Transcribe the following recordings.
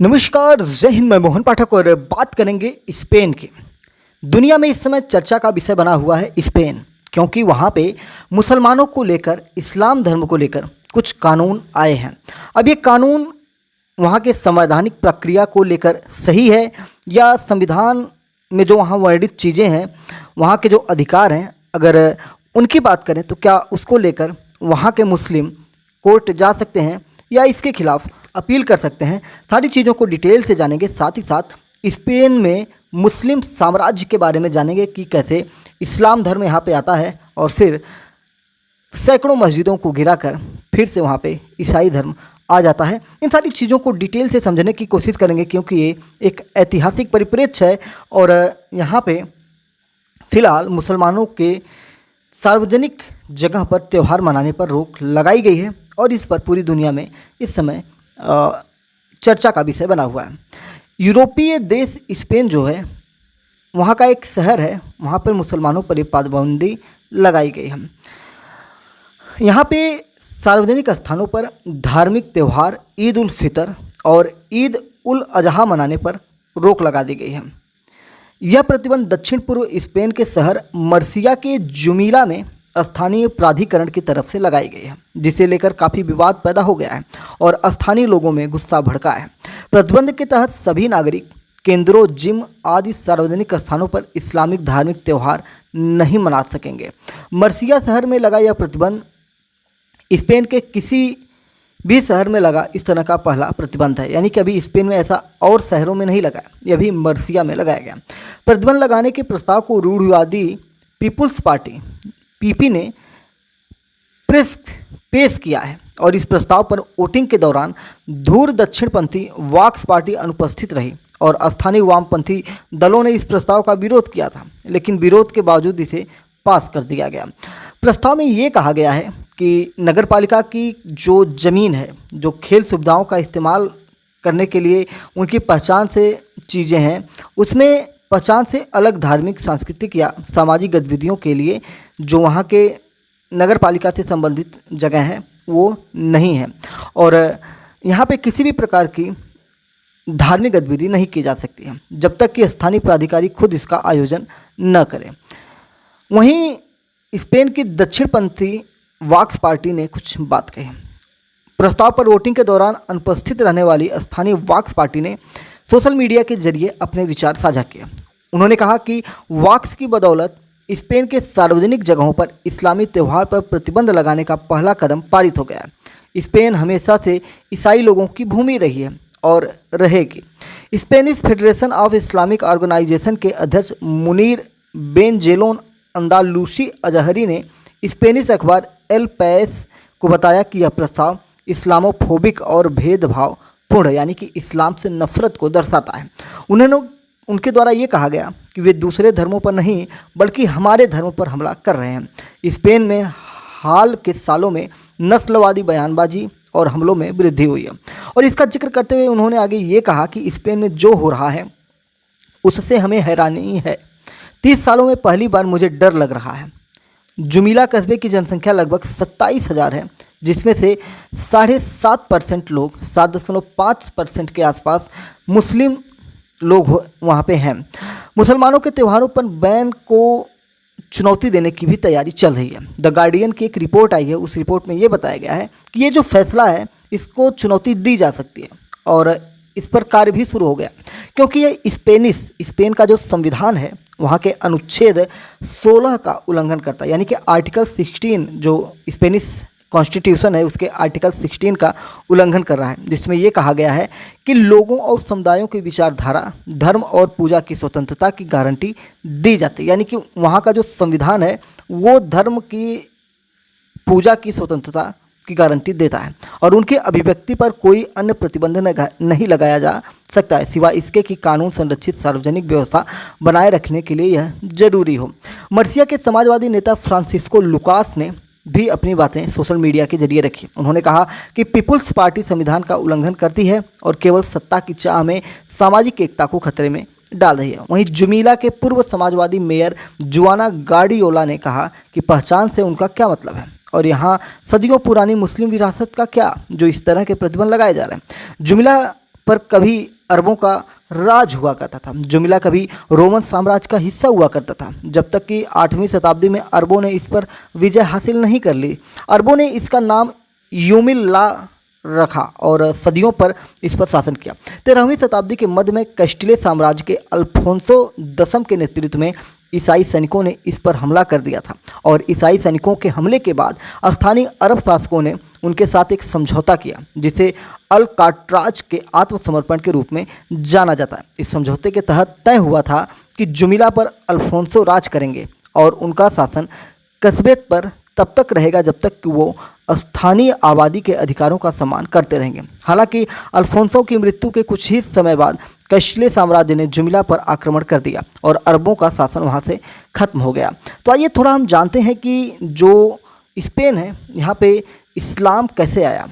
नमस्कार, जय हिंद। मैं मोहन पाठक और बात करेंगे स्पेन की। दुनिया में इस समय चर्चा का विषय बना हुआ है स्पेन, क्योंकि वहाँ पे मुसलमानों को लेकर, इस्लाम धर्म को लेकर कुछ कानून आए हैं। अब ये कानून वहाँ के संवैधानिक प्रक्रिया को लेकर सही है या संविधान में जो वहाँ वर्णित चीज़ें हैं, वहाँ के जो अधिकार हैं, अगर उनकी बात करें तो क्या उसको लेकर वहाँ के मुस्लिम कोर्ट जा सकते हैं या इसके खिलाफ अपील कर सकते हैं। सारी चीज़ों को डिटेल से जानेंगे। साथ ही साथ स्पेन में मुस्लिम साम्राज्य के बारे में जानेंगे कि कैसे इस्लाम धर्म यहाँ पे आता है और फिर सैकड़ों मस्जिदों को गिराकर फिर से वहाँ पे ईसाई धर्म आ जाता है। इन सारी चीज़ों को डिटेल से समझने की कोशिश करेंगे, क्योंकि ये एक ऐतिहासिक परिप्रेक्ष्य है और यहाँ पे फ़िलहाल मुसलमानों के सार्वजनिक जगह पर त्यौहार मनाने पर रोक लगाई गई है और इस पर पूरी दुनिया में इस समय चर्चा का विषय बना हुआ है। यूरोपीय देश स्पेन जो है, वहाँ का एक शहर है, वहाँ पर मुसलमानों पर पाबंदी लगाई गई है। यहाँ पे सार्वजनिक स्थानों पर धार्मिक त्यौहार ईद उल फितर और ईद उल अजहा मनाने पर रोक लगा दी गई है। यह प्रतिबंध दक्षिण पूर्व स्पेन के शहर मर्सिया के जुमीला में स्थानीय प्राधिकरण की तरफ से लगाई गई है, जिसे लेकर काफ़ी विवाद पैदा हो गया है और स्थानीय लोगों में गुस्सा भड़का है। प्रतिबंध के तहत सभी नागरिक केंद्रों, जिम आदि सार्वजनिक स्थानों पर इस्लामिक धार्मिक त्यौहार नहीं मना सकेंगे। मर्सिया शहर में लगा यह प्रतिबंध स्पेन के किसी भी शहर में लगा इस तरह का पहला प्रतिबंध है, यानी कि अभी स्पेन में ऐसा और शहरों में नहीं लगा, यह भी मर्सिया में लगाया गया। प्रतिबंध लगाने के प्रस्ताव को रूढ़िवादी पीपुल्स पार्टी पीपी ने पेश किया है और इस प्रस्ताव पर वोटिंग के दौरान धूर दक्षिणपंथी वॉक्स पार्टी अनुपस्थित रही और स्थानीय वामपंथी दलों ने इस प्रस्ताव का विरोध किया था, लेकिन विरोध के बावजूद इसे पास कर दिया गया। प्रस्ताव में ये कहा गया है कि नगरपालिका की जो ज़मीन है, जो खेल सुविधाओं का इस्तेमाल करने के लिए उनकी पहचान से चीज़ें हैं, उसमें पहचान से अलग धार्मिक, सांस्कृतिक या सामाजिक गतिविधियों के लिए जो वहाँ के नगरपालिका से संबंधित जगह हैं वो नहीं है और यहाँ पे किसी भी प्रकार की धार्मिक गतिविधि नहीं की जा सकती है जब तक कि स्थानीय प्राधिकारी खुद इसका आयोजन न करें। वहीं स्पेन की दक्षिणपंथी वॉक्स पार्टी ने कुछ बात कही। प्रस्ताव पर वोटिंग के दौरान अनुपस्थित रहने वाली स्थानीय वॉक्स पार्टी ने सोशल मीडिया के जरिए अपने विचार साझा किए। उन्होंने कहा कि वॉक्स की बदौलत स्पेन के सार्वजनिक जगहों पर इस्लामी त्यौहार पर प्रतिबंध लगाने का पहला कदम पारित हो गया है। स्पेन हमेशा से ईसाई लोगों की भूमि रही है और रहेगी। Spanish Federation of Islamic Organization के अध्यक्ष मुनीर बेनजेलोन अंदालूसी अजहरी ने स्पेनिश अखबार एल पैस को बताया कि यह प्रस्ताव इस्लामोफोबिक और भेदभाव पूर्ण, यानी कि इस्लाम से नफरत को दर्शाता है। उनके द्वारा ये कहा गया कि वे दूसरे धर्मों पर नहीं बल्कि हमारे धर्म पर हमला कर रहे हैं। स्पेन में हाल के सालों में नस्लवादी बयानबाजी और हमलों में वृद्धि हुई है और इसका जिक्र करते हुए उन्होंने आगे ये कहा कि स्पेन में जो हो रहा है उससे हमें हैरानी है। 30 सालों में पहली बार मुझे डर लग रहा है। जुमीला कस्बे की जनसंख्या लगभग 27,000 है, जिसमें से 7.5% लोग, 7.5% के आसपास मुस्लिम लोग वहाँ पे हैं। मुसलमानों के त्योहारों पर बैन को चुनौती देने की भी तैयारी चल रही है। द गार्डियन की एक रिपोर्ट आई है, उस रिपोर्ट में ये बताया गया है कि ये जो फैसला है इसको चुनौती दी जा सकती है और इस पर कार्य भी शुरू हो गया, क्योंकि ये स्पेन का जो संविधान है वहाँ के अनुच्छेद 16 का उल्लंघन करता है, यानी कि आर्टिकल 16 जो स्पेनिश कॉन्स्टिट्यूशन है उसके आर्टिकल 16 का उल्लंघन कर रहा है, जिसमें ये कहा गया है कि लोगों और समुदायों की विचारधारा, धर्म और पूजा की स्वतंत्रता की गारंटी दी जाती है। यानी कि वहाँ का जो संविधान है वो धर्म की, पूजा की स्वतंत्रता की गारंटी देता है और उनकी अभिव्यक्ति पर कोई अन्य प्रतिबंध नहीं लगाया जा सकता है, सिवाय इसके कि कानून संरक्षित सार्वजनिक व्यवस्था बनाए रखने के लिए यह जरूरी हो। मर्सिया के समाजवादी नेता फ्रांसिस्को लुकास ने भी अपनी बातें सोशल मीडिया के जरिए रखी। उन्होंने कहा कि पीपुल्स पार्टी संविधान का उल्लंघन करती है और केवल सत्ता की चाह में सामाजिक एकता को खतरे में डाल रही है। वहीं जुमीला के पूर्व समाजवादी मेयर जुआना गार्डियोला ने कहा कि पहचान से उनका क्या मतलब है और यहाँ सदियों पुरानी मुस्लिम विरासत का क्या, जो इस तरह के प्रतिबंध लगाए जा रहे हैं। जुमिला पर कभी अरबों का राज हुआ करता था। जुमिला कभी रोमन साम्राज्य का हिस्सा हुआ करता था, जब तक कि 8वीं शताब्दी में अरबों ने इस पर विजय हासिल नहीं कर ली। अरबों ने इसका नाम यूमिल्ला रखा और सदियों पर इस पर शासन किया। 13वीं शताब्दी के मध्य में कैस्टिले साम्राज्य के अल्फोंसो दसम के नेतृत्व में ईसाई सैनिकों ने इस पर हमला कर दिया था और ईसाई सैनिकों के हमले के बाद स्थानीय अरब शासकों ने उनके साथ एक समझौता किया, जिसे अल काट्राज के आत्मसमर्पण के रूप में जाना जाता है। इस समझौते के तहत तय हुआ था कि जुमिला पर अल्फोंसो राज करेंगे और उनका शासन कस्बे पर तब तक रहेगा जब तक कि वो स्थानीय आबादी के अधिकारों का सम्मान करते रहेंगे। हालांकि अल्फोंसो की मृत्यु के कुछ ही समय बाद कैस्टिले साम्राज्य ने जुमिला पर आक्रमण कर दिया और अरबों का शासन वहां से खत्म हो गया। तो आइए थोड़ा हम जानते हैं कि जो स्पेन है यहाँ पे इस्लाम कैसे आया।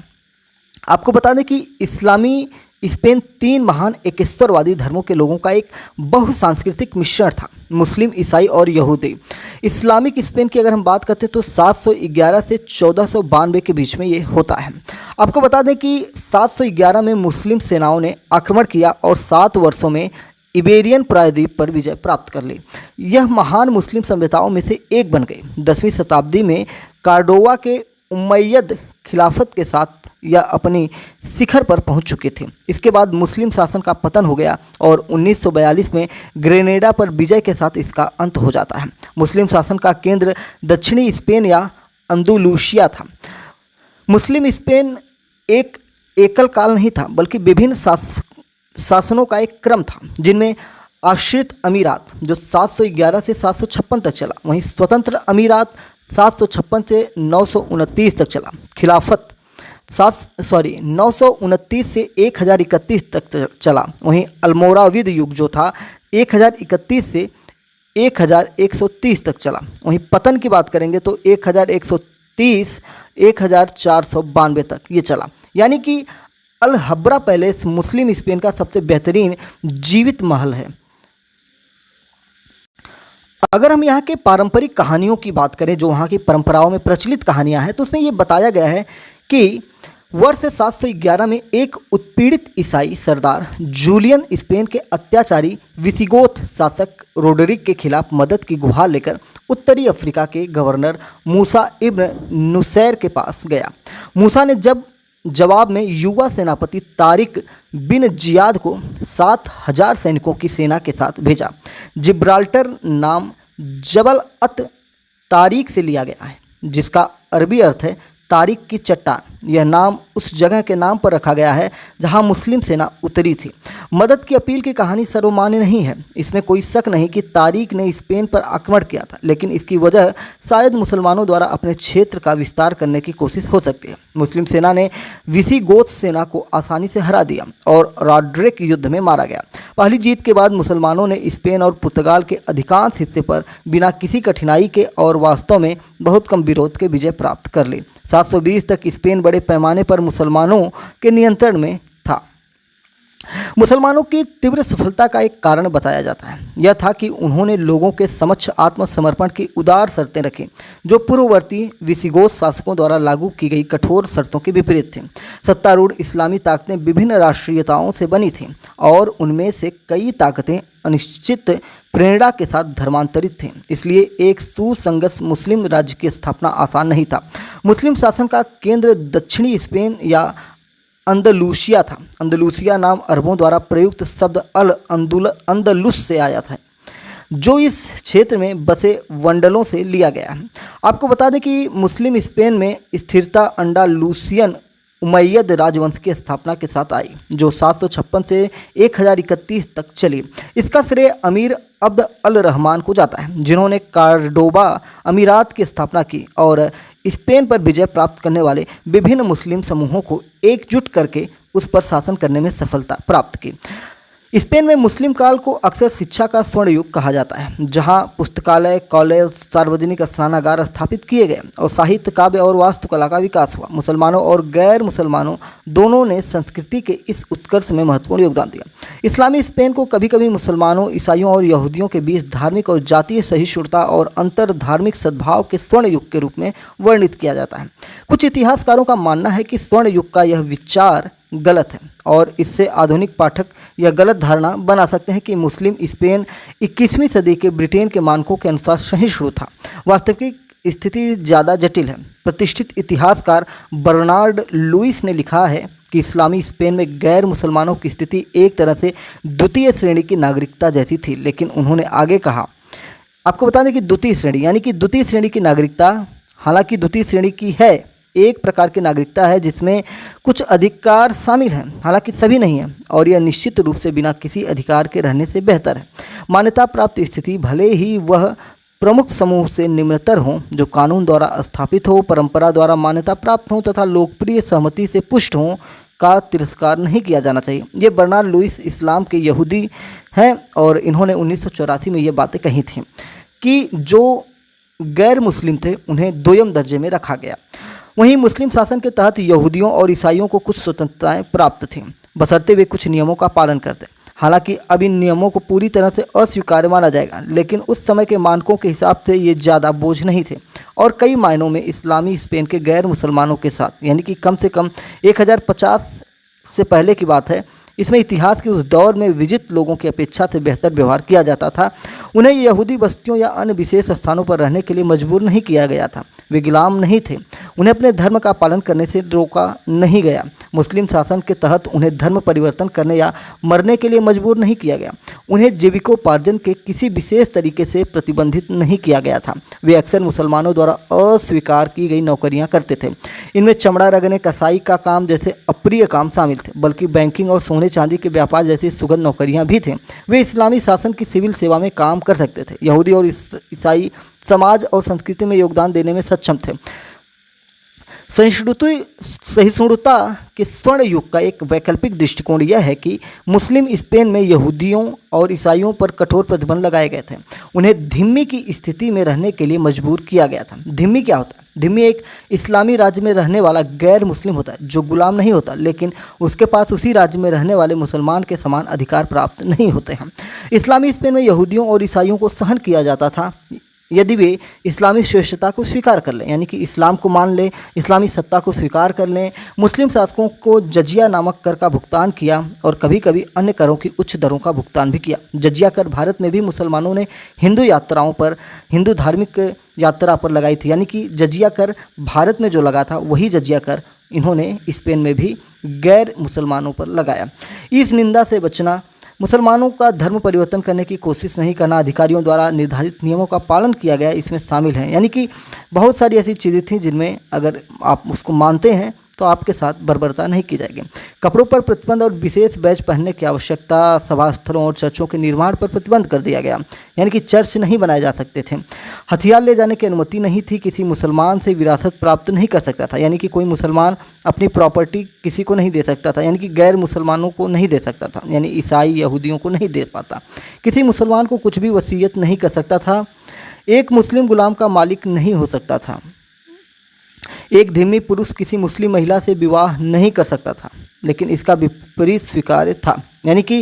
आपको बता दें कि इस्लामी स्पेन 3 महान एकेश्वरवादी धर्मों के लोगों का एक बहुसांस्कृतिक मिश्रण था, मुस्लिम, ईसाई और यहूदी। इस्लामिक स्पेन की अगर हम बात करते हैं तो 711 से 1492 के बीच में ये होता है। आपको बता दें कि 711 में मुस्लिम सेनाओं ने आक्रमण किया और 7 वर्षों में इबेरियन प्रायद्वीप पर विजय प्राप्त कर ली। यह महान मुस्लिम सभ्यताओं में से एक बन गई। 10वीं शताब्दी में कार्डोवा के उमैयद खिलाफत के साथ यह अपनी शिखर पर पहुंच चुके थे। इसके बाद मुस्लिम शासन का पतन हो गया और 1942 में ग्रेनेडा पर विजय के साथ इसका अंत हो जाता है। मुस्लिम शासन का केंद्र दक्षिणी स्पेन या अंदलूसिया था। मुस्लिम स्पेन एक एकल काल नहीं था, बल्कि विभिन्न शासनों का एक क्रम था, जिनमें आश्रित अमीरात जो 711 से 756 तक चला, वहीं स्वतंत्र अमीरात 756 से 929 तक चला। खिलाफत 929 से 1031 तक चला। वहीं अल्मोराविद युग जो था 1031 से 1130 तक चला। वहीं पतन की बात करेंगे तो 1130 1492 तक ये चला। यानी कि अल हब्रा पैलेस मुस्लिम स्पेन का सबसे बेहतरीन जीवित महल है। अगर हम यहाँ के पारंपरिक कहानियों की बात करें, जो वहाँ की परंपराओं में प्रचलित कहानियाँ हैं, तो उसमें ये बताया गया है कि वर्ष 711 में एक उत्पीड़ित ईसाई सरदार जूलियन स्पेन के अत्याचारी विसिगोथ शासक रोडरिक के खिलाफ मदद की गुहार लेकर उत्तरी अफ्रीका के गवर्नर मूसा इब्न नुसैर के पास गया। मूसा ने जवाब में युवा सेनापति तारिक बिन जियाद को 7000 सैनिकों की सेना के साथ भेजा। जिब्राल्टर नाम जबल अत तारिक से लिया गया है, जिसका अरबी अर्थ है तारिक की चट्टान। यह नाम उस जगह के नाम पर रखा गया है जहां मुस्लिम सेना उतरी थी। मदद की अपील की कहानी सर्वमान्य नहीं है। इसमें कोई शक नहीं कि तारिक ने स्पेन पर आक्रमण किया था, लेकिन इसकी वजह शायद मुसलमानों द्वारा अपने क्षेत्र का विस्तार करने की कोशिश हो सकती है। मुस्लिम सेना ने विसिगोथ सेना को आसानी से हरा दिया और रॉड्रिक युद्ध में मारा गया। पहली जीत के बाद मुसलमानों ने स्पेन और पुर्तगाल के अधिकांश हिस्से पर बिना किसी कठिनाई के और वास्तव में बहुत कम विरोध के विजय प्राप्त कर ली। 720 तक स्पेन बड़े पैमाने पर मुसलमानों के नियंत्रण में था। मुसलमानों की तीव्र सफलता का एक कारण बताया जाता है। यह था कि उन्होंने लोगों के समक्ष आत्मसमर्पण की उदार शर्तें रखी, जो पूर्ववर्ती विसिगोथ शासकों द्वारा लागू की गई कठोर शर्तों के विपरीत थी। सत्तारूढ़ इस्लामी ताकतें विभिन्न राष्ट्रीयताओं से बनी थीं और उनमें से कई ताकतें अनिश्चित प्रेरणा के साथ धर्मांतरित थे। इसलिए एक सुसंगत मुस्लिम राज्य की स्थापना आसान नहीं था। मुस्लिम शासन का केंद्र दक्षिणी स्पेन या अंदलूसिया था। अंदलूसिया नाम अरबों द्वारा प्रयुक्त शब्द अंदलुस से आया था, जो इस क्षेत्र में बसे वंडलों से लिया गया है। आपको बता दें कि मुस्लिम स्पेन में स्थिरता अंडालूसियन उमैयद राजवंश की स्थापना के साथ आई, जो 756 से 1031 तक चली। इसका श्रेय अमीर अब्द अल रहमान को जाता है, जिन्होंने कार्डोबा अमीरात की स्थापना की और स्पेन पर विजय प्राप्त करने वाले विभिन्न मुस्लिम समूहों को एकजुट करके उस पर शासन करने में सफलता प्राप्त की। स्पेन में मुस्लिम काल को अक्सर शिक्षा का स्वर्ण युग कहा जाता है, जहां पुस्तकालय, कॉलेज, सार्वजनिक स्नानागार स्थापित किए गए और साहित्य, काव्य और वास्तुकला का विकास हुआ। मुसलमानों और गैर मुसलमानों दोनों ने संस्कृति के इस उत्कर्ष में महत्वपूर्ण योगदान दिया। इस्लामी स्पेन को कभी कभी मुसलमानों, ईसाइयों और यहूदियों के बीच धार्मिक और जातीय सहिष्णुता और अंतर धार्मिक सद्भाव के स्वर्ण युग के रूप में वर्णित किया जाता है। कुछ इतिहासकारों का मानना है कि स्वर्ण युग का यह विचार गलत है और इससे आधुनिक पाठक यह गलत धारणा बना सकते हैं कि मुस्लिम स्पेन 21वीं सदी के ब्रिटेन के मानकों के अनुसार सहिष्णु था। वास्तविक स्थिति ज़्यादा जटिल है। प्रतिष्ठित इतिहासकार बर्नार्ड लुइस ने लिखा है कि इस्लामी स्पेन में गैर मुसलमानों की स्थिति एक तरह से द्वितीय श्रेणी की नागरिकता जैसी थी। लेकिन उन्होंने आगे कहा, आपको बता दें कि द्वितीय श्रेणी यानी कि द्वितीय श्रेणी की नागरिकता, हालांकि द्वितीय श्रेणी की है, एक प्रकार की नागरिकता है जिसमें कुछ अधिकार शामिल हैं, हालांकि सभी नहीं हैं, और यह निश्चित रूप से बिना किसी अधिकार के रहने से बेहतर है। मान्यता प्राप्त स्थिति भले ही वह प्रमुख समूह से निम्नतर हों, जो कानून द्वारा स्थापित हो, परंपरा द्वारा मान्यता प्राप्त हों तथा लोकप्रिय सहमति से पुष्ट हों, का तिरस्कार नहीं किया जाना चाहिए। ये बर्नार्ड लुइस इस्लाम के यहूदी हैं और इन्होंने 1984 में ये बातें कही थीं कि जो गैर मुस्लिम थे उन्हें दोयम दर्जे में रखा गया। वहीं मुस्लिम शासन के तहत यहूदियों और ईसाइयों को कुछ स्वतंत्रताएं प्राप्त थीं, बशर्ते वे कुछ नियमों का पालन करते। हालांकि अब इन नियमों को पूरी तरह से अस्वीकार्य माना जाएगा, लेकिन उस समय के मानकों के हिसाब से ये ज़्यादा बोझ नहीं थे और कई मायनों में इस्लामी स्पेन के गैर मुसलमानों के साथ, यानी कि कम से कम 1050 से पहले की बात है, इसमें इतिहास के उस दौर में विजित लोगों की अपेक्षा से बेहतर व्यवहार किया जाता था। उन्हें यहूदी बस्तियों या अन्य विशेष स्थानों पर रहने के लिए मजबूर नहीं किया गया था। वे गुलाम नहीं थे, उन्हें अपने धर्म का पालन करने से रोका नहीं गया। मुस्लिम शासन के तहत उन्हें धर्म परिवर्तन करने या मरने के लिए मजबूर नहीं किया गया। उन्हें जीविकोपार्जन के किसी विशेष तरीके से प्रतिबंधित नहीं किया गया था। वे अक्सर मुसलमानों द्वारा अस्वीकार की गई नौकरियां करते थे। इनमें चमड़ा रगड़ने, कसाई का काम जैसे अप्रिय काम शामिल थे, बल्कि बैंकिंग और सोने चांदी के व्यापार जैसी सुगंध नौकरियां भी थे। वे इस्लामी शासन की सिविल सेवा में काम कर सकते थे। यहूदी और ईसाई समाज और संस्कृति में योगदान देने में सक्षम थे। सहिष्णुता के स्वर्ण युग का एक वैकल्पिक दृष्टिकोण यह है कि मुस्लिम स्पेन में यहूदियों और ईसाइयों पर कठोर प्रतिबंध लगाए गए थे। उन्हें धिम्मी की स्थिति में रहने के लिए मजबूर किया गया था। धिम्मी क्या होता है? धिम्मी एक इस्लामी राज्य में रहने वाला गैर मुस्लिम होता है जो गुलाम नहीं होता, लेकिन उसके पास उसी राज्य में रहने वाले मुसलमान के समान अधिकार प्राप्त नहीं होते हैं। इस्लामी स्पेन में यहूदियों और ईसाइयों को सहन किया जाता था यदि वे इस्लामी श्रेष्ठता को स्वीकार कर लें, यानी कि इस्लाम को मान लें, इस्लामी सत्ता को स्वीकार कर लें। मुस्लिम शासकों को जजिया नामक कर का भुगतान किया और कभी कभी अन्य करों की उच्च दरों का भुगतान भी किया। जजिया कर भारत में भी मुसलमानों ने हिंदू यात्राओं पर, हिंदू धार्मिक यात्रा पर लगाई थी, यानी कि जजिया कर भारत में जो लगा था वही जजिया कर इन्होंने स्पेन में भी गैर मुसलमानों पर लगाया। इस निंदा से बचना, मुसलमानों का धर्म परिवर्तन करने की कोशिश नहीं करना, अधिकारियों द्वारा निर्धारित नियमों का पालन किया गया, इसमें शामिल है। यानी कि बहुत सारी ऐसी चीज़ें थीं जिनमें अगर आप उसको मानते हैं तो आपके साथ बर्बरता नहीं की जाएगी। कपड़ों पर प्रतिबंध और विशेष बैज पहनने की आवश्यकता, सभा स्थलों और चर्चों के निर्माण पर प्रतिबंध कर दिया गया, यानी कि चर्च नहीं बनाए जा सकते थे। हथियार ले जाने की अनुमति नहीं थी, किसी मुसलमान से विरासत प्राप्त नहीं कर सकता था, यानी कि कोई मुसलमान अपनी प्रॉपर्टी किसी को नहीं दे सकता था, यानी कि गैर मुसलमानों को नहीं दे सकता था, यानी ईसाई यहूदियों को नहीं दे पाता। किसी मुसलमान को कुछ भी वसीयत नहीं कर सकता था। एक मुस्लिम गुलाम का मालिक नहीं हो सकता था। एक धिम्मी पुरुष किसी मुस्लिम महिला से विवाह नहीं कर सकता था, लेकिन इसका विपरीत स्वीकार्य था, यानी कि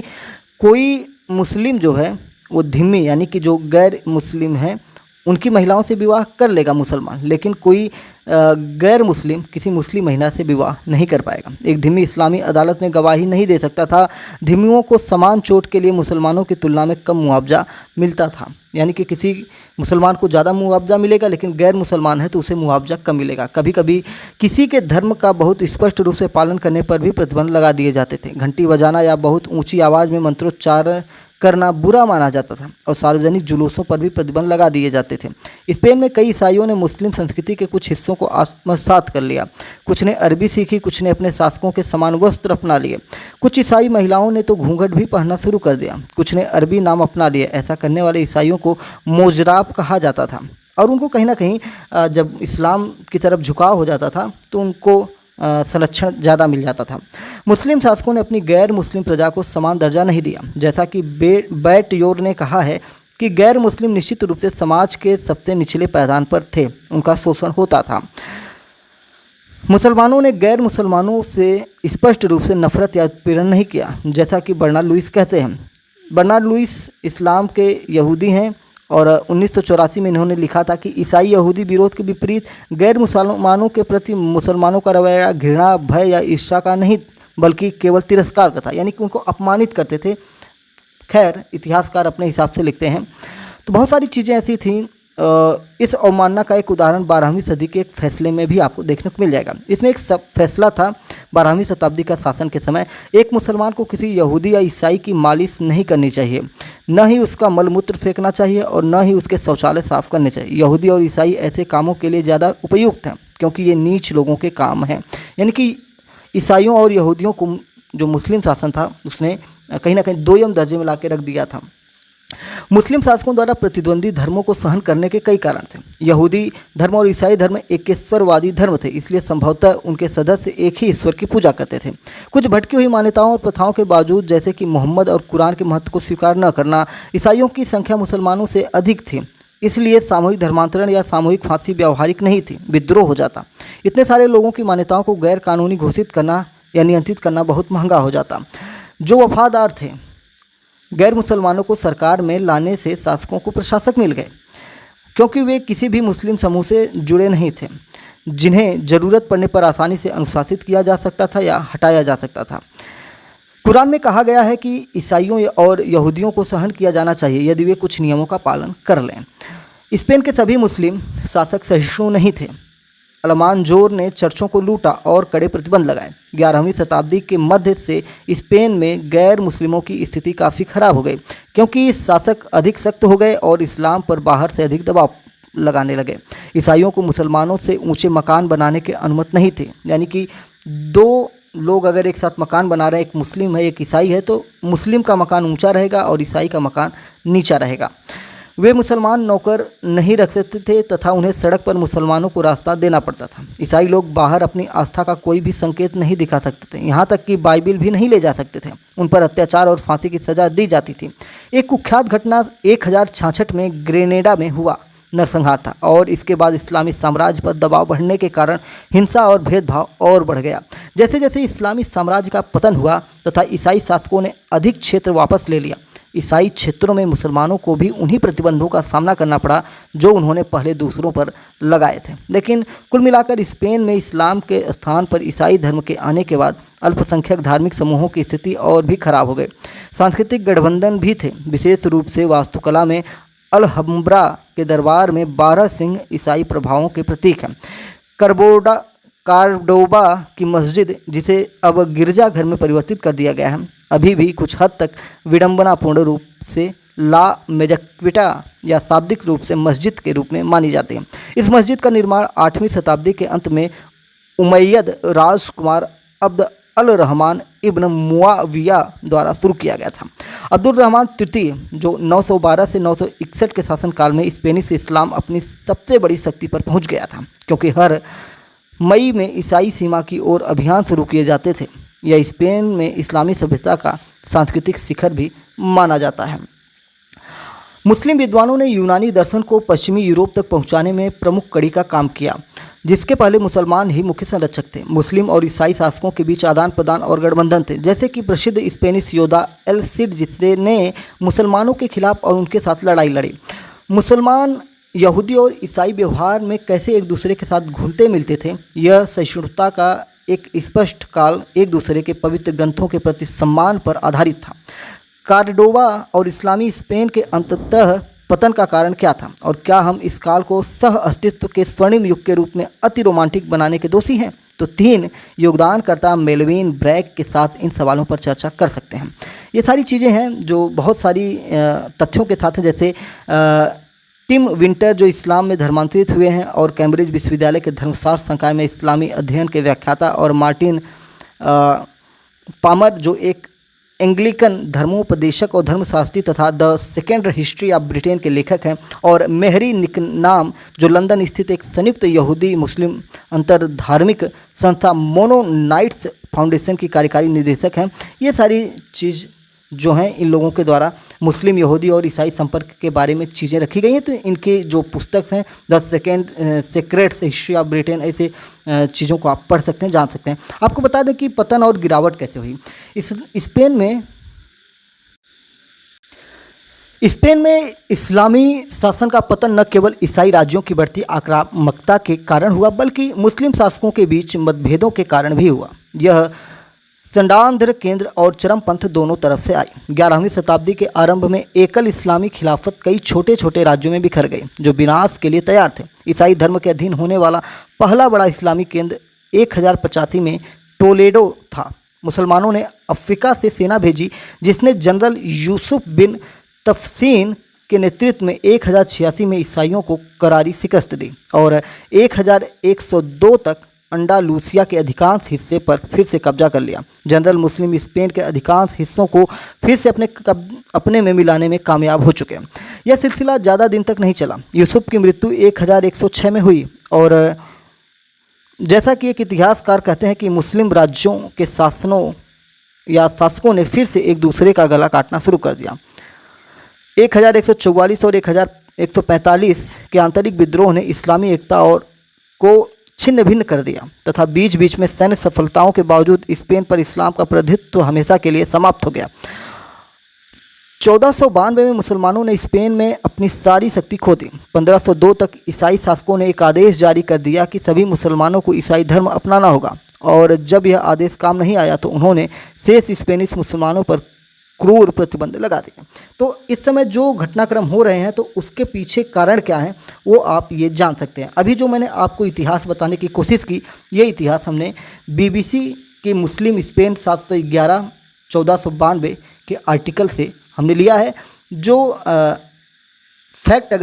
कोई मुस्लिम जो है वो धिम्मी, यानी कि जो गैर मुस्लिम है उनकी महिलाओं से विवाह कर लेगा मुसलमान, लेकिन कोई गैर मुस्लिम किसी मुस्लिम महिला से विवाह नहीं कर पाएगा। एक धिम्मी इस्लामी अदालत में गवाही नहीं दे सकता था। धिम्मियों को समान चोट के लिए मुसलमानों की तुलना में कम मुआवजा मिलता था, यानी कि किसी मुसलमान को ज़्यादा मुआवजा मिलेगा लेकिन गैर मुसलमान है तो उसे मुआवजा कम मिलेगा। कभी कभी किसी के धर्म का बहुत स्पष्ट रूप से पालन करने पर भी प्रतिबंध लगा दिए जाते थे। घंटी बजाना या बहुत ऊंची आवाज़ में मंत्रोच्चार करना बुरा माना जाता था और सार्वजनिक जुलूसों पर भी प्रतिबंध लगा दिए जाते थे। स्पेन में कई ईसाइयों ने मुस्लिम संस्कृति के कुछ हिस्सों को आत्मसात कर लिया। कुछ ने अरबी सीखी, कुछ ने अपने शासकों के समान वस्त्र अपना लिए। कुछ ईसाई महिलाओं ने तो घूंघट भी पहनना शुरू कर दिया। कुछ ने अरबी नाम अपना लिए। ऐसा करने वाले ईसाइयों को मोजराब कहा जाता था और उनको कहीं ना कहीं जब इस्लाम की तरफ झुकाव हो जाता था तो उनको संरक्षण ज़्यादा मिल जाता था। मुस्लिम शासकों ने अपनी गैर मुस्लिम प्रजा को समान दर्जा नहीं दिया। जैसा कि बैटयोर ने कहा है कि गैर मुस्लिम निश्चित रूप से समाज के सबसे निचले पायदान पर थे, उनका शोषण होता था। मुसलमानों ने गैर मुसलमानों से स्पष्ट रूप से नफरत या उत्पीड़न नहीं किया, जैसा कि बर्नार्ड लुइस कहते हैं। बर्नार्ड लुइस इस्लाम के यहूदी हैं और 1984 में इन्होंने लिखा था कि ईसाई यहूदी विरोध के विपरीत गैर मुसलमानों के प्रति मुसलमानों का रवैया घृणा, भय या ईर्ष्या का नहीं, बल्कि केवल तिरस्कार का था, यानी कि उनको अपमानित करते थे। खैर, इतिहासकार अपने हिसाब से लिखते हैं। तो बहुत सारी चीज़ें ऐसी थीं। इस अवमानना का एक उदाहरण 12वीं सदी के एक फैसले में भी आपको देखने को मिल जाएगा। इसमें एक फैसला था 12वीं शताब्दी का शासन के समय, एक मुसलमान को किसी यहूदी या ईसाई की मालिश नहीं करनी चाहिए, न ही उसका मलमूत्र फेंकना चाहिए और न ही उसके शौचालय साफ करने चाहिए। यहूदी और ईसाई ऐसे कामों के लिए ज़्यादा उपयुक्त हैं क्योंकि ये नीच लोगों के काम हैं। यानी कि ईसाइयों और यहूदियों को जो मुस्लिम शासन था उसने कहीं ना कहीं दोयम दर्जे में ला के रख दिया था। मुस्लिम शासकों द्वारा प्रतिद्वंदी धर्मों को सहन करने के कई कारण थे। यहूदी धर्म और ईसाई धर्म एकेश्वरवादी धर्म थे, इसलिए संभवतः उनके सदस्य एक ही ईश्वर की पूजा करते थे। कुछ भटकी हुई मान्यताओं और प्रथाओं के बावजूद, जैसे कि मोहम्मद और कुरान के महत्व को स्वीकार न करना, ईसाइयों की संख्या मुसलमानों से अधिक थी, इसलिए सामूहिक धर्मांतरण या सामूहिक फांसी व्यावहारिक नहीं थी, विद्रोह हो जाता। इतने सारे लोगों की मान्यताओं को गैर कानूनी घोषित करना या नियंत्रित करना बहुत महंगा हो जाता। जो वफादार थे गैर मुसलमानों को सरकार में लाने से शासकों को प्रशासक मिल गए, क्योंकि वे किसी भी मुस्लिम समूह से जुड़े नहीं थे जिन्हें ज़रूरत पड़ने पर आसानी से अनुशासित किया जा सकता था या हटाया जा सकता था। कुरान में कहा गया है कि ईसाइयों और यहूदियों को सहन किया जाना चाहिए यदि वे कुछ नियमों का पालन कर लें। स्पेन के सभी मुस्लिम शासक सहिष्णु नहीं थे। अलमांजोर ने चर्चों को लूटा और कड़े प्रतिबंध लगाए। 11वीं शताब्दी के मध्य से स्पेन में गैर मुस्लिमों की स्थिति काफ़ी खराब हो गई, क्योंकि शासक अधिक सख्त हो गए और इस्लाम पर बाहर से अधिक दबाव लगाने लगे। ईसाइयों को मुसलमानों से ऊंचे मकान बनाने की अनुमति नहीं थी, यानी कि दो लोग अगर एक साथ मकान बना रहे हैं, एक मुस्लिम है एक ईसाई है, तो मुस्लिम का मकान ऊंचा रहेगा और ईसाई का मकान नीचा रहेगा। वे मुसलमान नौकर नहीं रख सकते थे तथा उन्हें सड़क पर मुसलमानों को रास्ता देना पड़ता था। ईसाई लोग बाहर अपनी आस्था का कोई भी संकेत नहीं दिखा सकते थे, यहाँ तक कि बाइबिल भी नहीं ले जा सकते थे। उन पर अत्याचार और फांसी की सज़ा दी जाती थी। एक कुख्यात घटना 1066 में ग्रेनेडा में हुआ नरसंहार था और इसके बाद इस्लामी साम्राज्य पर दबाव बढ़ने के कारण हिंसा और भेदभाव और बढ़ गया। जैसे जैसे इस्लामी साम्राज्य का पतन हुआ तथा ईसाई शासकों ने अधिक क्षेत्र वापस ले लिया, ईसाई क्षेत्रों में मुसलमानों को भी उन्हीं प्रतिबंधों का सामना करना पड़ा जो उन्होंने पहले दूसरों पर लगाए थे। लेकिन कुल मिलाकर स्पेन में इस्लाम के स्थान पर ईसाई धर्म के आने के बाद अल्पसंख्यक धार्मिक समूहों की स्थिति और भी खराब हो गई। सांस्कृतिक गठबंधन भी थे, विशेष रूप से वास्तुकला में अलहम्ब्रा के दरबार में 12 सिंह ईसाई प्रभावों के प्रतीक हैं। कार्डोबा की मस्जिद, जिसे अब गिरजाघर में परिवर्तित कर दिया गया है, अभी भी कुछ हद तक विडंबनापूर्ण रूप से ला मेजक्विटा या शाब्दिक रूप से मस्जिद के रूप में मानी जाती है। इस मस्जिद का निर्माण 8वीं शताब्दी के अंत में उमैयद राजकुमार अब्द अल रहमान इब्न मुआविया द्वारा शुरू किया गया था। अब्दुल रहमान तृतीय, जो 912 से 961 के शासनकाल में स्पेनिश इस्लाम अपनी सबसे बड़ी शक्ति पर पहुंच गया था, क्योंकि हर मई में ईसाई सीमा की ओर अभियान शुरू किए जाते थे। यह स्पेन में इस्लामी सभ्यता का सांस्कृतिक शिखर भी माना जाता है। मुस्लिम विद्वानों ने यूनानी दर्शन को पश्चिमी यूरोप तक पहुंचाने में प्रमुख कड़ी का काम किया, जिसके पहले मुसलमान ही मुख्य संरक्षक थे। मुस्लिम और ईसाई शासकों के बीच आदान प्रदान और गठबंधन थे, जैसे कि प्रसिद्ध स्पेनिश योद्धा एल सिड, जिसने मुसलमानों के खिलाफ और उनके साथ लड़ाई लड़ी। मुसलमान यहूदी और ईसाई व्यवहार में कैसे एक दूसरे के साथ घुलते मिलते थे, यह सहिष्णुता का एक स्पष्ट काल एक दूसरे के पवित्र ग्रंथों के प्रति सम्मान पर आधारित था। कार्डोबा और इस्लामी स्पेन के अंततः पतन का कारण क्या था, और क्या हम इस काल को सह अस्तित्व के स्वर्णिम युग के रूप में अति रोमांटिक बनाने के दोषी हैं? तो 3 योगदानकर्ता मेलविन ब्रैक के साथ इन सवालों पर चर्चा कर सकते हैं। ये सारी चीज़ें हैं जो बहुत सारी तथ्यों के साथ हैं, जैसे टिम विंटर जो इस्लाम में धर्मांतरित हुए हैं और कैम्ब्रिज विश्वविद्यालय के धर्मशास्त्र संकाय में इस्लामी अध्ययन के व्याख्याता, और मार्टिन पामर जो एक एंग्लिकन धर्मोपदेशक और धर्मशास्त्री तथा the second history of Britain के लेखक हैं, और मेहरी निकनाम जो लंदन स्थित एक संयुक्त यहूदी मुस्लिम अंतर धार्मिक संस्था मोनोनाइट्स फाउंडेशन की कार्यकारी निदेशक हैं। ये सारी चीज़ जो हैं इन लोगों के द्वारा मुस्लिम, यहूदी और ईसाई संपर्क के बारे में चीज़ें रखी गई हैं। तो इनके जो पुस्तक हैं the secrets history of Britain, ऐसे चीज़ों को आप पढ़ सकते हैं, जान सकते हैं। आपको बता दें कि पतन और गिरावट कैसे हुई। स्पेन में इस्लामी शासन का पतन न केवल ईसाई राज्यों की बढ़ती आक्रामकता के कारण हुआ, बल्कि मुस्लिम शासकों के बीच मतभेदों के कारण भी हुआ। यह संडांध्र केंद्र और चरमपंथ दोनों तरफ से आई। 11वीं शताब्दी के आरंभ में एकल इस्लामी खिलाफत कई छोटे छोटे राज्यों में बिखर गई जो विनाश के लिए तैयार थे। ईसाई धर्म के अधीन होने वाला पहला बड़ा इस्लामी केंद्र 1085 में टोलेडो था। मुसलमानों ने अफ्रीका से सेना भेजी जिसने जनरल यूसुफ बिन तफसीन के नेतृत्व में 1086 में ईसाइयों को करारी शिकस्त दी और 1102 तक अंडालूसिया के अधिकांश हिस्से पर फिर से कब्जा कर लिया। जनरल मुस्लिम स्पेन के अधिकांश हिस्सों को फिर से अपने में मिलाने में कामयाब हो चुके हैं। यह सिलसिला ज़्यादा दिन तक नहीं चला। यूसुफ की मृत्यु 1106 में हुई और जैसा कि एक इतिहासकार कहते हैं कि मुस्लिम राज्यों के शासकों ने फिर से एक दूसरे का गला काटना शुरू कर दिया। 1144 और 1145 के आंतरिक विद्रोह ने इस्लामी एकता को छिन्न भिन्न कर दिया तथा बीच बीच में सैन्य सफलताओं के बावजूद स्पेन पर इस्लाम का प्रतिनिधित्व हमेशा के लिए समाप्त हो गया। 1492 में मुसलमानों ने स्पेन में अपनी सारी शक्ति खो दी। 1502 तक ईसाई शासकों ने एक आदेश जारी कर दिया कि सभी मुसलमानों को ईसाई धर्म अपनाना होगा और जब यह आदेश काम नहीं आया तो उन्होंने शेष स्पेनिश मुसलमानों पर क्रूर प्रतिबंध लगा दिए। तो इस समय जो घटनाक्रम हो रहे हैं तो उसके पीछे कारण क्या है वो आप ये जान सकते हैं। अभी जो मैंने आपको इतिहास बताने की कोशिश की ये इतिहास हमने BBC के मुस्लिम स्पेन 711 1492 के आर्टिकल से हमने लिया है। जो फैक्ट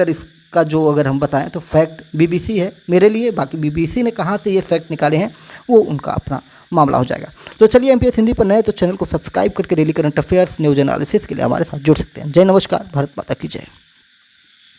अगर हम बताएं तो फैक्ट BBC है मेरे लिए, बाकी BBC ने कहाँ से ये फैक्ट निकाले हैं वो उनका अपना मामला हो जाएगा। तो चलिए MPS हिंदी पर नए तो चैनल को सब्सक्राइब करके daily current affairs news analysis के लिए हमारे साथ जुड़ सकते हैं। जय नमस्कार, भारत माता की जय।